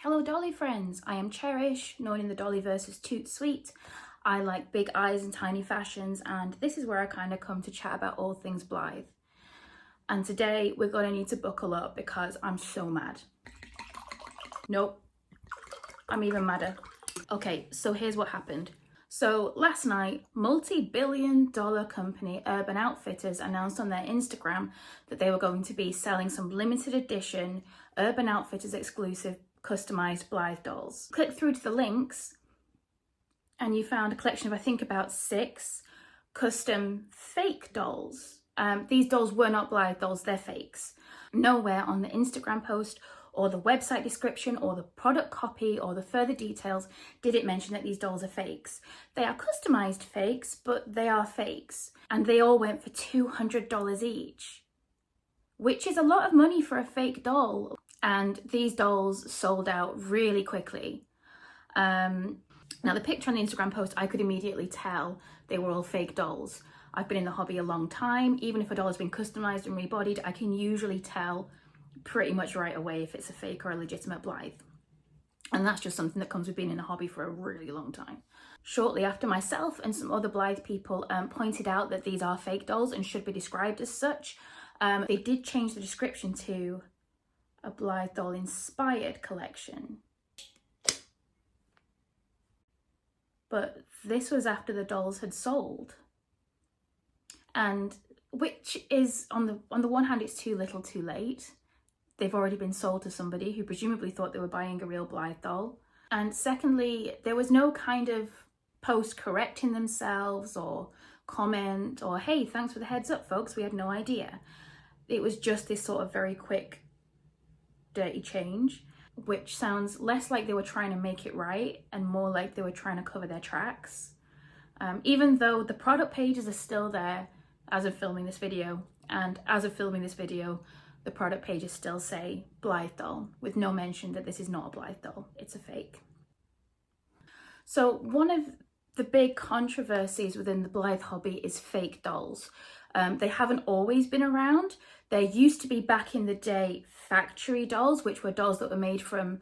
Hello Dolly friends, I am Cherish, known in the Dollyverse as Toot Sweet. I like big eyes and tiny fashions, and this is where I kind of come to chat about all things Blythe. And today we're going to need to buckle up because I'm so mad. Nope, I'm even madder. Okay, so here's what happened. So last night, multi-billion-dollar company Urban Outfitters announced on their Instagram that they were going to be selling some limited edition Urban Outfitters exclusive customized Blythe dolls. Click through to the links and you found a collection of, I think, about 6 custom fake dolls. These dolls were not Blythe dolls, they're fakes. Nowhere on the Instagram post or the website description or the product copy or the further details did it mention that these dolls are fakes. They are customized fakes, but they are fakes. And they all went for $200 each, which is a lot of money for a fake doll. And these dolls sold out really quickly. Now the picture on the Instagram post, I could immediately tell they were all fake dolls. I've been in the hobby a long time. Even if a doll has been customized and rebodied, I can usually tell pretty much right away if it's a fake or a legitimate Blythe. And that's just something that comes with being in the hobby for a really long time. Shortly after, myself and some other Blythe people pointed out that these are fake dolls and should be described as such. They did change the description to a Blythe doll inspired collection. But this was after the dolls had sold. And which is, on the one hand, it's too little too late. They've already been sold to somebody who presumably thought they were buying a real Blythe doll. And secondly, there was no kind of post correcting themselves or comment or, hey, thanks for the heads up, folks, we had no idea. It was just this sort of very quick, dirty change, which sounds less like they were trying to make it right and more like they were trying to cover their tracks. Even though the product pages are still there as of filming this video, and as of filming this video, the product pages still say Blythe doll, with no mention that this is not a Blythe doll, it's a fake. So one of the big controversies within the Blythe hobby is fake dolls. They haven't always been around. There used to be, back in the day, factory dolls, which were dolls that were made from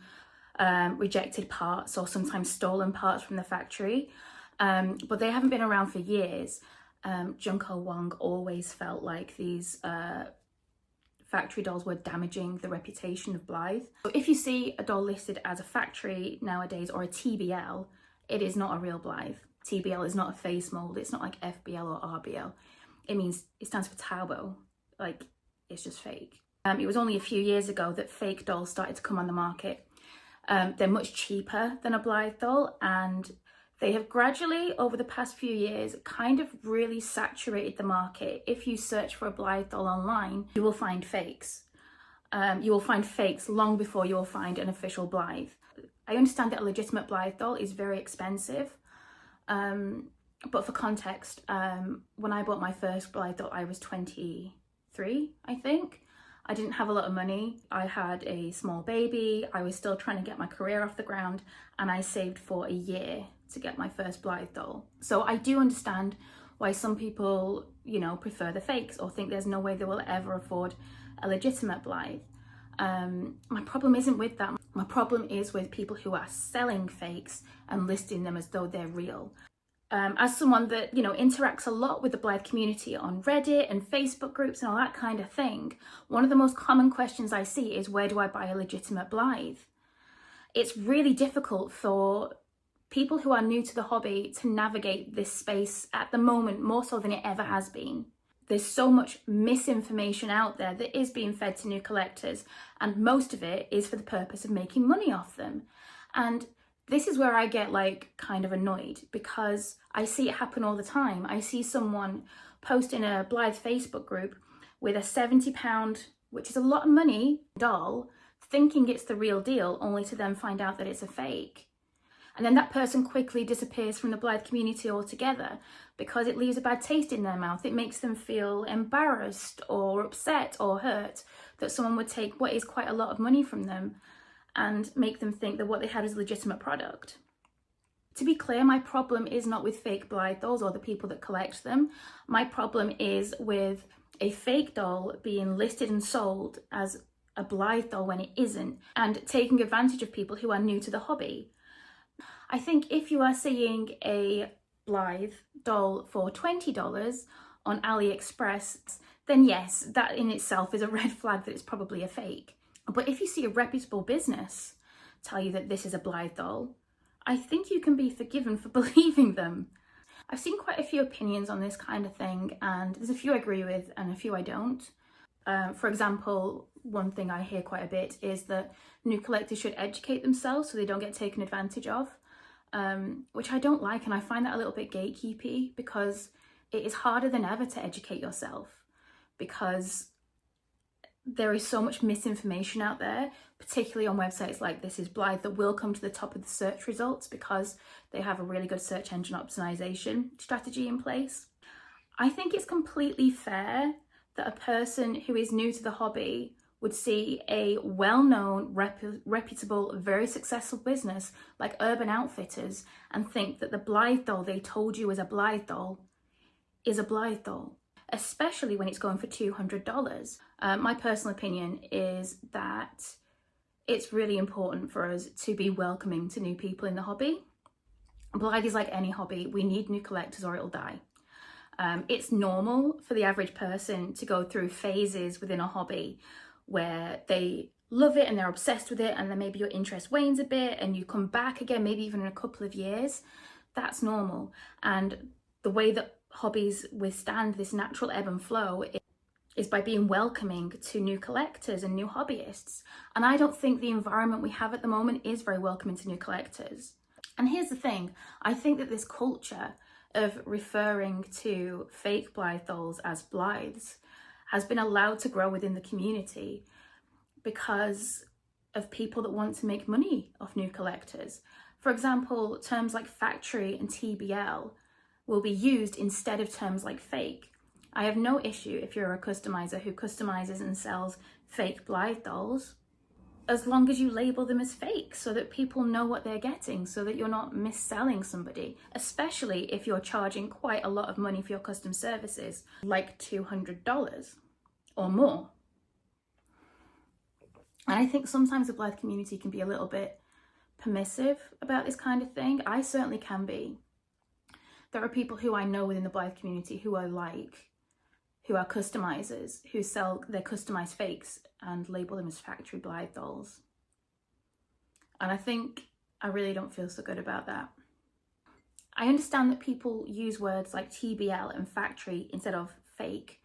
rejected parts or sometimes stolen parts from the factory. But they haven't been around for years. Junko Wong always felt like these factory dolls were damaging the reputation of Blythe. So if you see a doll listed as a factory nowadays, or a TBL, it is not a real Blythe. TBL is not a face mold. It's not like FBL or RBL. It stands for Taubo. Like, it's just fake. It was only a few years ago that fake dolls started to come on the market. They're much cheaper than a Blythe doll, and they have gradually, over the past few years, kind of really saturated the market. If you search for a Blythe doll online, you will find fakes. You will find fakes long before you will find an official Blythe. I understand that a legitimate Blythe doll is very expensive. But for context, when I bought my first Blythe doll, I was 23, I think. I didn't have a lot of money. I had a small baby. I was still trying to get my career off the ground, and I saved for a year to get my first Blythe doll. So I do understand why some people, prefer the fakes or think there's no way they will ever afford a legitimate Blythe. My problem isn't with that. My problem is with people who are selling fakes and listing them as though they're real. As someone that, interacts a lot with the Blythe community on Reddit and Facebook groups and all that kind of thing, one of the most common questions I see is, where do I buy a legitimate Blythe? It's really difficult for people who are new to the hobby to navigate this space at the moment, more so than it ever has been. There's so much misinformation out there that is being fed to new collectors, and most of it is for the purpose of making money off them. And this is where I get kind of annoyed, because I see it happen all the time. I see someone post in a Blythe Facebook group with a £70, which is a lot of money, doll, thinking it's the real deal, only to then find out that it's a fake. And then that person quickly disappears from the Blythe community altogether because it leaves a bad taste in their mouth. It makes them feel embarrassed or upset or hurt that someone would take what is quite a lot of money from them and make them think that what they had is a legitimate product. To be clear, my problem is not with fake Blythe dolls or the people that collect them. My problem is with a fake doll being listed and sold as a Blythe doll when it isn't, and taking advantage of people who are new to the hobby. I think if you are seeing a Blythe doll for $20 on AliExpress, then yes, that in itself is a red flag that it's probably a fake. But if you see a reputable business tell you that this is a Blythe doll, I think you can be forgiven for believing them. I've seen quite a few opinions on this kind of thing, and there's a few I agree with and a few I don't. For example, one thing I hear quite a bit is that new collectors should educate themselves so they don't get taken advantage of, which I don't like, and I find that a little bit gatekeepy, because it is harder than ever to educate yourself, because there is so much misinformation out there, particularly on websites like This Is Blythe, that will come to the top of the search results because they have a really good search engine optimization strategy in place. I think it's completely fair that a person who is new to the hobby would see a well-known, reputable, very successful business like Urban Outfitters and think that the Blythe doll they told you is a Blythe doll is a Blythe doll, especially when it's going for $200. My personal opinion is that it's really important for us to be welcoming to new people in the hobby. Blythe is like any hobby. We need new collectors or it'll die. It's normal for the average person to go through phases within a hobby where they love it and they're obsessed with it, and then maybe your interest wanes a bit and you come back again, maybe even in a couple of years. That's normal. And the way that hobbies withstand this natural ebb and flow is by being welcoming to new collectors and new hobbyists. And I don't think the environment we have at the moment is very welcoming to new collectors. And here's the thing, I think that this culture of referring to fake Blythe dolls as Blythes has been allowed to grow within the community because of people that want to make money off new collectors. For example, terms like factory and TBL will be used instead of terms like fake. I have no issue if you're a customizer who customizes and sells fake Blythe dolls, as long as you label them as fake so that people know what they're getting, so that you're not mis-selling somebody, especially if you're charging quite a lot of money for your custom services, like $200 or more. And I think sometimes the Blythe community can be a little bit permissive about this kind of thing. I certainly can be. There are people who I know within the Blythe community who I like, who are customizers, who sell their customized fakes and label them as factory Blythe dolls. And I think I really don't feel so good about that. I understand that people use words like TBL and factory instead of fake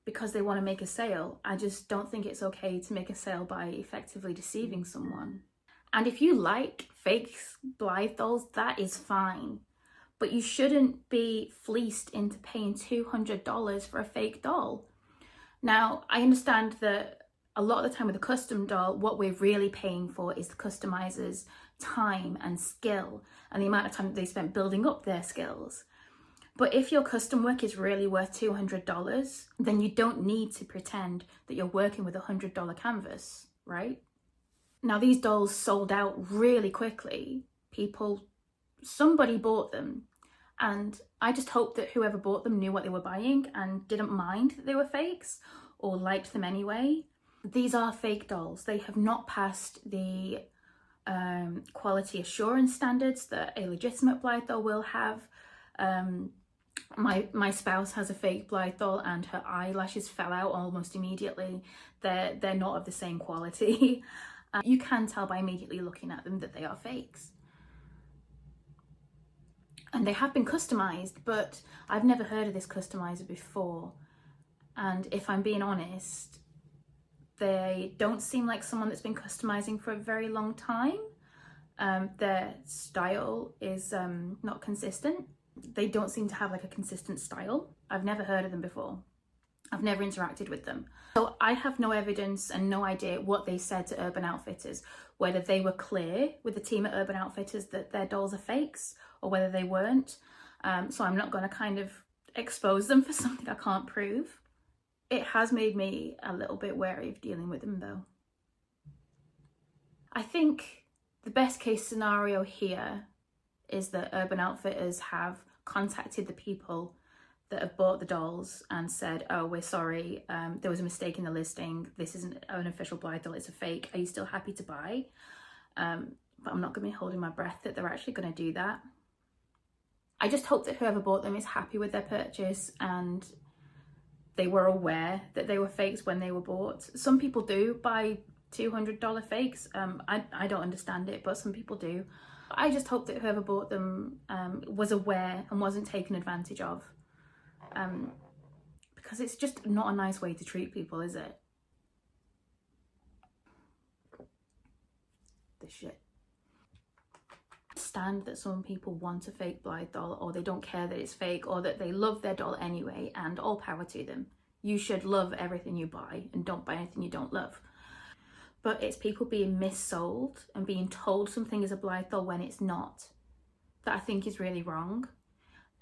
because they want to make a sale. I just don't think it's okay to make a sale by effectively deceiving someone. And if you like fake Blythe dolls, that is fine. But you shouldn't be fleeced into paying $200 for a fake doll. Now, I understand that a lot of the time with a custom doll, what we're really paying for is the customizer's time and skill and the amount of time that they spent building up their skills. But if your custom work is really worth $200, then you don't need to pretend that you're working with a $100 canvas, right? Now, these dolls sold out really quickly. Somebody bought them. And I just hope that whoever bought them knew what they were buying and didn't mind that they were fakes or liked them anyway. These are fake dolls. They have not passed the quality assurance standards that a legitimate Blythe doll will have. My spouse has a fake Blythe doll and her eyelashes fell out almost immediately. They're not of the same quality. You can tell by immediately looking at them that they are fakes. And they have been customized, but I've never heard of this customizer before. And if I'm being honest, they don't seem like someone that's been customizing for a very long time. Their style is not consistent. They don't seem to have like a consistent style. I've never heard of them before. I've never interacted with them. So I have no evidence and no idea what they said to Urban Outfitters, whether they were clear with the team at Urban Outfitters that their dolls are fakes or whether they weren't. So I'm not going to kind of expose them for something I can't prove. It has made me a little bit wary of dealing with them though. I think the best case scenario here is that Urban Outfitters have contacted the people that have bought the dolls and said, oh, we're sorry, there was a mistake in the listing, this isn't an official Blythe doll, it's a fake, are you still happy to buy? But I'm not going to be holding my breath that they're actually going to do that. I just hope that whoever bought them is happy with their purchase and they were aware that they were fakes when they were bought. Some people do buy $200 fakes. I don't understand it, but some people do. I just hope that whoever bought them was aware and wasn't taken advantage of. Because it's just not a nice way to treat people, is it? The shit. Stand that some people want a fake Blythe doll, or they don't care that it's fake, or that they love their doll anyway, and all power to them. You should love everything you buy and don't buy anything you don't love. But it's people being missold and being told something is a Blythe doll when it's not, that I think is really wrong.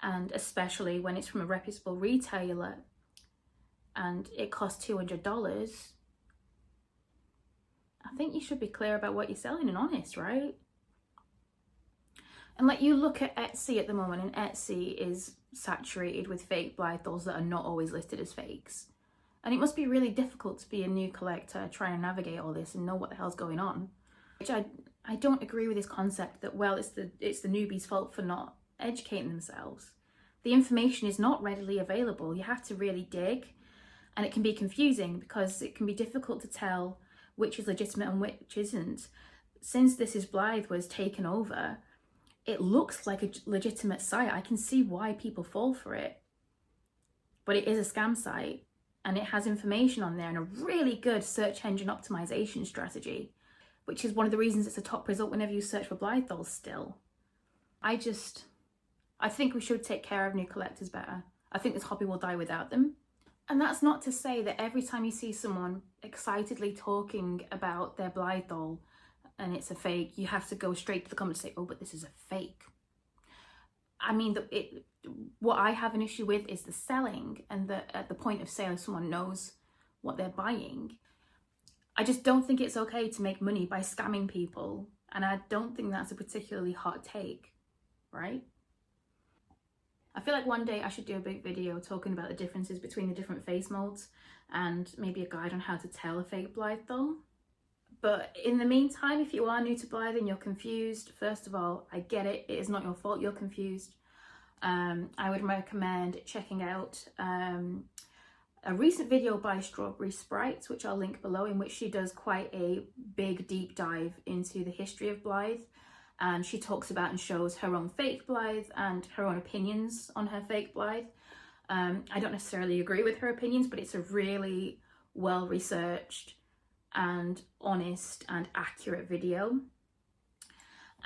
And especially when it's from a reputable retailer and it costs $200, I think you should be clear about what you're selling and honest, right? And like, you look at Etsy at the moment, and Etsy is saturated with fake Blythe dolls that are not always listed as fakes. And it must be really difficult to be a new collector, trying to navigate all this and know what the hell's going on. Which I don't agree with this concept that, well, it's the newbie's fault for not educating themselves. The information is not readily available. You have to really dig, and it can be confusing because it can be difficult to tell which is legitimate and which isn't. Since This Is Blythe was taken over, it looks like a legitimate site. I can see why people fall for it. But it is a scam site, and it has information on there and a really good search engine optimization strategy, which is one of the reasons it's a top result whenever you search for Blythe dolls still. I think we should take care of new collectors better. I think this hobby will die without them. And that's not to say that every time you see someone excitedly talking about their Blythe doll and it's a fake, you have to go straight to the comments and say, oh, but this is a fake. I mean, what I have an issue with is the selling, and that at the point of sale, if someone knows what they're buying. I just don't think it's okay to make money by scamming people, and I don't think that's a particularly hot take, right? I feel like one day I should do a big video talking about the differences between the different face molds and maybe a guide on how to tell a fake Blythe doll. But in the meantime, if you are new to Blythe and you're confused, first of all, I get it. It is not your fault you're confused. I would recommend checking out a recent video by Strawberry Sprites, which I'll link below, in which she does quite a big deep dive into the history of Blythe. And she talks about and shows her own fake Blythe and her own opinions on her fake Blythe. I don't necessarily agree with her opinions, but it's a really well-researched and honest and accurate video.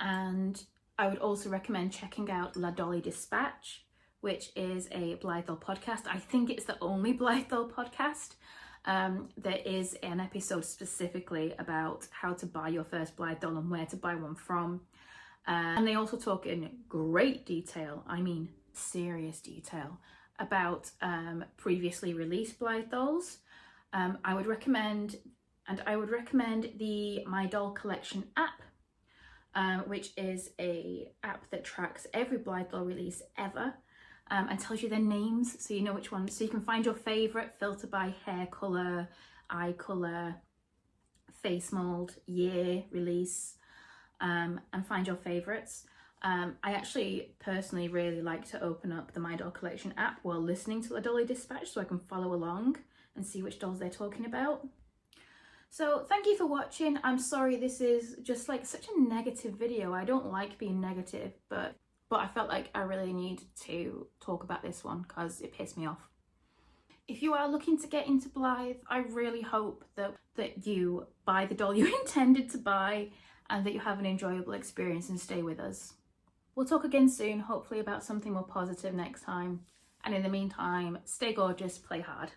And I would also recommend checking out La Dolly Dispatch, which is a Blythe doll podcast. I think it's the only Blythe doll podcast. There is an episode specifically about how to buy your first Blythe doll and where to buy one from. And they also talk in great detail, I mean serious detail, about previously released Blythe dolls. I would recommend the My Doll Collection app, which is a app that tracks every Blythe doll release ever, and tells you their names so you know which one. So you can find your favourite, filter by hair colour, eye colour, face mould, year, release, and find your favourites. I actually personally really like to open up the My Doll Collection app while listening to La Dolly Dispatch so I can follow along and see which dolls they're talking about. So thank you for watching. I'm sorry this is just like such a negative video. I don't like being negative, but I felt like I really need to talk about this one because it pissed me off. If you are looking to get into Blythe, I really hope that you buy the doll you intended to buy and that you have an enjoyable experience and stay with us. We'll talk again soon, hopefully about something more positive next time. And in the meantime, stay gorgeous, play hard.